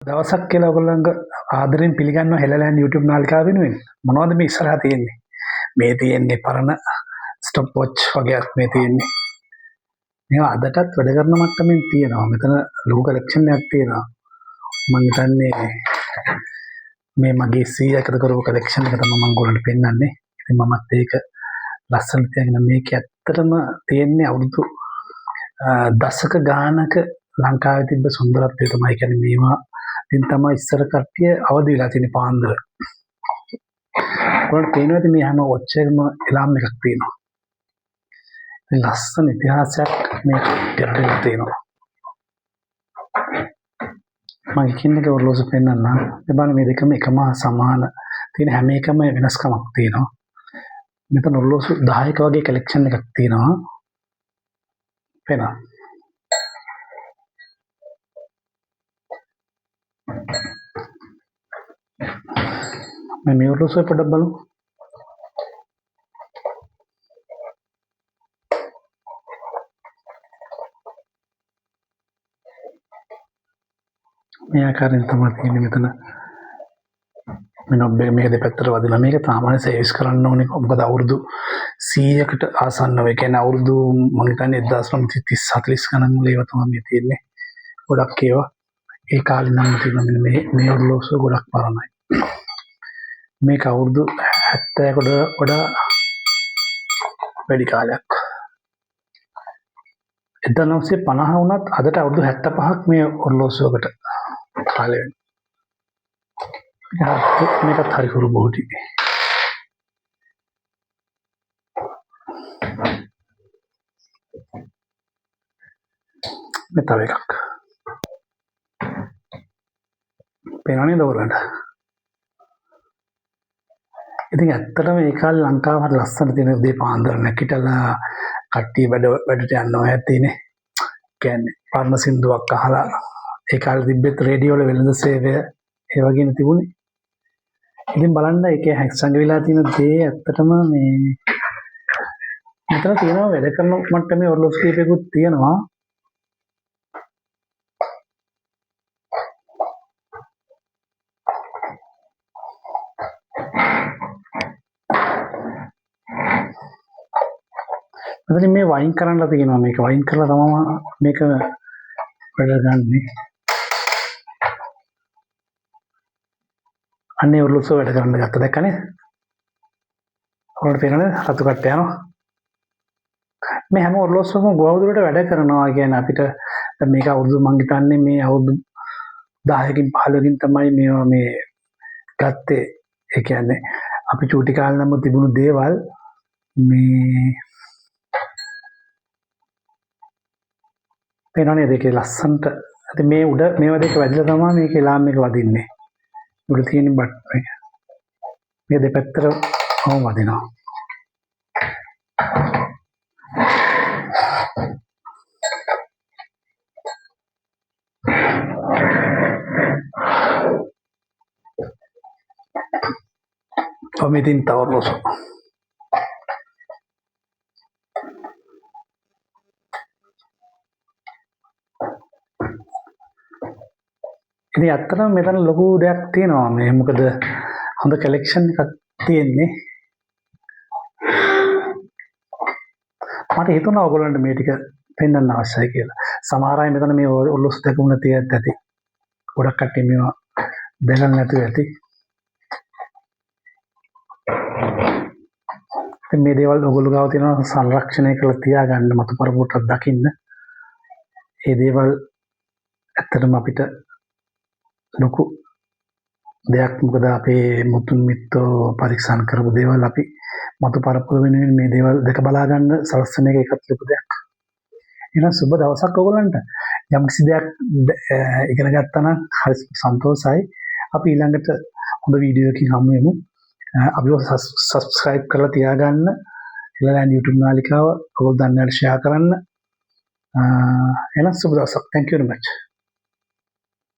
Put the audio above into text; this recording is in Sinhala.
දවසක් කියලා ඔයගොල්ලන්ගේ ආදරෙන් පිළිගන්නවා හෙළලෑන්ඩ් YouTube නාලිකාව වෙනුවෙන්. මොනවද මේ ඉස්සරහා තියෙන්නේ? මේ තියෙන්නේ පරණ ස්ටොප් වොච් වගේක් මේ තියෙන්නේ. මේවා අදටත් වැඩ කරන මට්ටමින් තියෙනවා. මෙතන ලොකු කලෙක්ෂන් එකක් තියෙනවා. මම හිතන්නේ මේ මගේ 100 එකද කරපු කලෙක්ෂන් එක තමයි මම ඔයගොල්ලන්ට පෙන්නන්නේ. ඉතින් මමත් ඒක ලස්සන තියාගෙන මේක ඇත්තටම තියෙන්නේ අවුරුදු දශක ගානක ලංකාවේ තිබ්බ සුන්දරත්වය තමයි. කියන්නේ මේවා ඉතින් තමයි ඉස්සර කට්ටිය අවදි වෙලා තියෙන පාන්දර. ඔයාලට පේනවාද මේ හැම වොච් එකම එලාම් එකක් තියෙනවා. මේ ලස්සන ඉතිහාසයක් මේ කට්ටියට තියෙනවා. මම කියන්නේ ඔරලෝසු පෙන්නන්න. ඒ බලන්න මේ දෙකම එකම සමාන තියෙන හැම එකම වෙනස්කමක් තියෙනවා. මෙතන ඔරලෝසු 10ක වගේ කලෙක්ෂන් එකක් තියෙනවා. පේනවා. මේ ඔරලෝසු පොඩ්ඩක් බලමු. මේ ආකාරයෙන් තමයි තියෙන්නේ මෙතන. මේ නොබ් එක මේක දෙපැත්තට වදිනවා. මේක සාමාන්‍ය සර්විස් කරන්න ඕනේ. මොකද අවුරුදු 100කට ආසන්නව. ඒ කියන්නේ අවුරුදු මම හිතන්නේ 1930 40 ගණන් වල ඒවා තමයි මේ තියෙන්නේ. ගොඩක් ඒවා ඒ කාලේ නම් තියෙනවා. මේ ඔරලෝසුව ගොඩක් පරණයි. මේක අවුරුදු 70කට වඩා වැඩි කාලයක්. 1950 වුණත් අදට අවුරුදු 75ක් මේ ඔරලෝසුවකට කාලය වෙනවා. මේකත් හරි හුරු බොහෝටි. මේ තව එකක්. පේනවනේ දවල්වලට. ඉතින් ඇත්තටම මේ කාලේ ලංකාව හරි ලස්සන තියෙන උදේ පාන්දර නැගිටලා කට්ටිය වැඩට යනවා ඇතිනේ. කියන්නේ පරණ සින්දුවක් අහලා ඒ කාලේ තිබ්බෙත් රේඩියෝ වල වෙළඳ සේවය ඒ වගේම තිබුණේ. ඉතින් බලන්න ඒකේ හැක්සංග වෙලා තියෙන දේ ඇත්තටම මේ මෙතන තියෙනවා වැඩ කරන මට්ටමේ ඔරලෝසු කීපයකුත් තියෙනවා. මෙතන මේ වයින් කරන්නලා තියෙනවා. මේක වයින් කරලා තමයි මේක වැඩ ගන්නෙ. අන්නේ ඔරලෝසු වැඩ කරන්න ගත්ත දැක්කනේ. ඔයාලට පේනවද? රතු කට්ට යනවා. මේ හැම ඔරලෝසුවකම ගොවදුරට වැඩ කරනවා. කියන්නේ අපිට මේක අවුරුදු මං හිතන්නේ මේ අවුරුදු 10කින් 15කින් තමයි මේවා මේ ගත්තේ. ඒ කියන්නේ අපි චූටි කාලේ නම් තිබුණු දේවල් මේ පේනවනේ දෙකේ ලස්සනට. ඉතින් මේ උඩ මේවා දෙක වැදිලා තමයි මේක එලාම් එක වදින්නේ. උඩ තියෙන බට් එක. මේ දෙපැත්තට වදිනවා. මෙතින් තව ඔරලෝසු. ඉතින් ඇත්තටම මෙතන ලොකු දෙයක් තියෙනවා. මේ මොකද හොඳ කලෙක්ෂන් එකක් තියෙන්නේ. මට හිතුණා ඔයගොල්ලන්ට මේ ටික පෙන්වන්න අවශ්‍යයි කියලා. සමහර අය මෙතන මේ ඔරලෝසු දෙකම තියත් ඇති. ගොඩක් කට්ටිය මේවා දැකලා නැතුව ඇති. ඉතින් මේ දේවල් ඔයගොල්ලෝ ගාව තියෙනවා සංරක්ෂණය කරලා තියාගන්න මතු පරපුරට දකින්න. මේ දේවල් ඇත්තටම අපිට ලොකු දෙයක්. මොකද අපේ මුතුන් මිත්තෝ පරීක්ෂණ කරපු දේවල් අපි මතු පරපුර වෙනුවෙන් මේ දේවල් දෙක බලා ගන්න සලස්වන එක එකත් ලොකු දෙයක්. එහෙනම් සුබ දවසක් ඔයගොල්ලන්ට. යම් කිසි දෙයක් ඉගෙන ගත්තා නම් හරි සන්තෝෂයි. අපි ඊළඟට හොඳ වීඩියෝ එකකින් හමු වෙමු. අපිව සබ්ස්ක්‍රයිබ් කරලා තියාගන්න. හෙළලෑන්ඩ් YouTube නාලිකාව ඔයගොල්ලෝ දන්නවට ෂෙයා කරන්න. එහෙනම් සුබ දවසක්. Thank you very much.